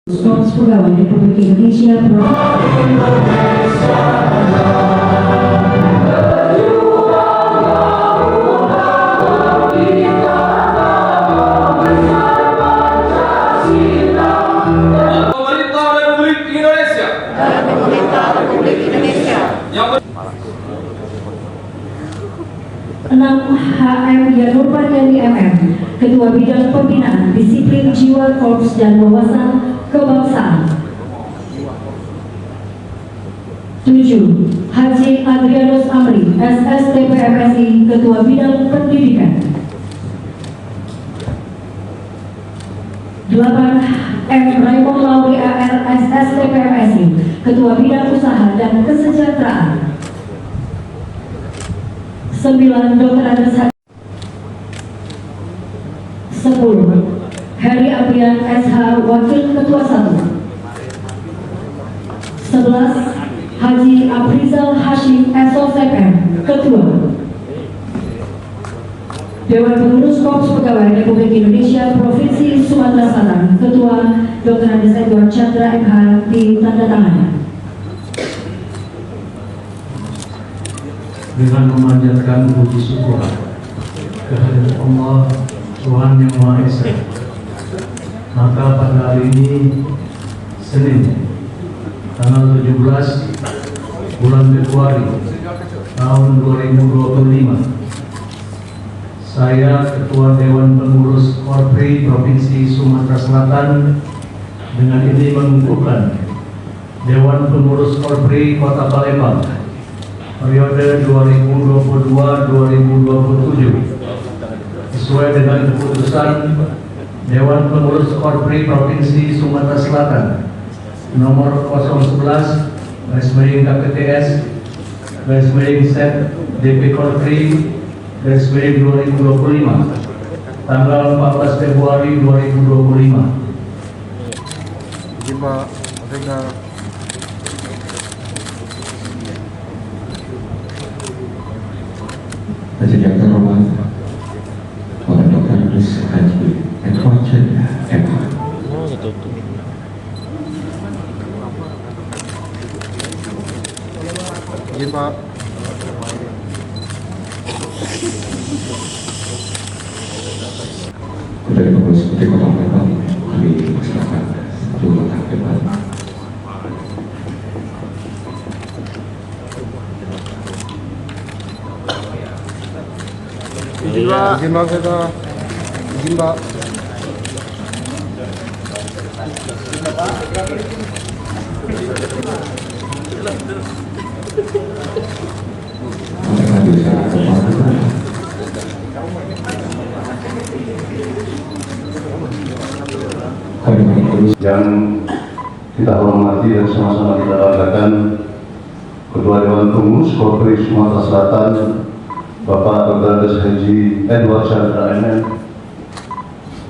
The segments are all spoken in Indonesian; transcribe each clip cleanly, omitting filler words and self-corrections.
Korps Pegawai Republik Indonesia Pemerintah Republik Indonesia. Pemerintah Republik Indonesia. 6 HM Yanur Pardani MM, Ketua Bidang Pembinaan Disiplin Jiwa Korps dan Wawasan Kebangsaan. 7. Haji Adrianus Amri, SSTP MSI, Ketua Bidang Pendidikan. 8. M. Raymond Lauri AR, SSTP MSI, Ketua Bidang Usaha dan Kesejahteraan. 9. Dr. Andes Haji. 10. Heri Aprian SH, Wakil Ketua 1. 11. Haji Aprizal Hashim SOCM, Ketua. Dewan Pengurus Korps Pegawai Republik Indonesia Provinsi Sumatera Selatan, Ketua Dr. Andes Edward Chandra MH, ditandatangani. Dengan memanjatkan puji syukur kehadirat Allah Tuhan Yang Maha Esa, maka pada hari ini Senin tanggal 17 bulan Februari tahun 2025, saya Ketua Dewan Pengurus Korpri Provinsi Sumatera Selatan dengan ini mengukuhkan Dewan Pengurus Korpri Kota Palembang periode 2022-2027 sesuai dengan keputusan Dewan Pengurus Korpri Provinsi Sumatera Selatan nomor 011/KPTS/Set DP Korpri /2025 tanggal 14 Februari 2025. Yang terhormat Bapak Dr. Andes Haji Edward Chandra MH. Izin Pak. Dari pengurus Putri Kota Palembang, kami persilakan satu langkah ke depan. Izin Pak. Izin Pak kita. Izin Pak. Mereka bisa kepala. Yang kita hormati dan sama-sama kita banggakan Ketua Dewan Pengurus Korpri Sumatera Selatan Bapak Dr. Andes Haji Edward Chandra MM,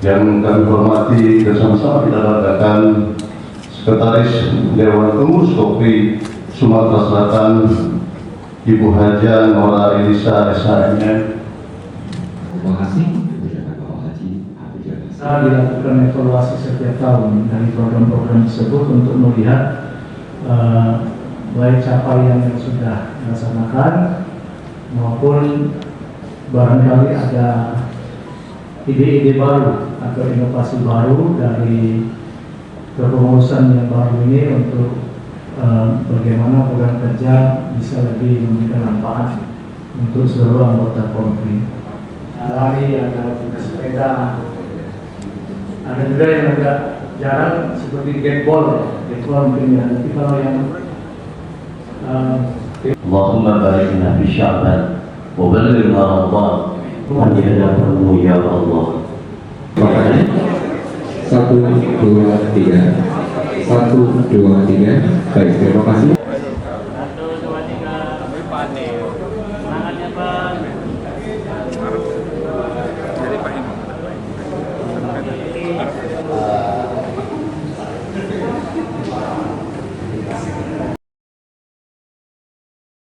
yang kami hormati dan sama-sama kita banggakan Sekretaris Dewan Pengurus Korpri Sumatera Selatan Ibu Haja Nora Elisa SHMM. Terima kasih. Kita dilakukan evaluasi setiap tahun dari program-program tersebut untuk melihat baik capaian yang sudah dilaksanakan maupun barangkali ada ide-ide baru atau inovasi baru dari kepengurusan yang baru ini untuk bagaimana program kerja bisa lebih memberikan manfaat untuk seluruh anggota Korpri. Lari, ada sepeda, ada juga yang agak jarang seperti gateball mungkin ya. Tapi kalau yang Allahumma barikna fi Sya'ban wa ballighna Ramadan hadiahmu ya Allah. Satu, dua, tiga. Baik, terima kasih.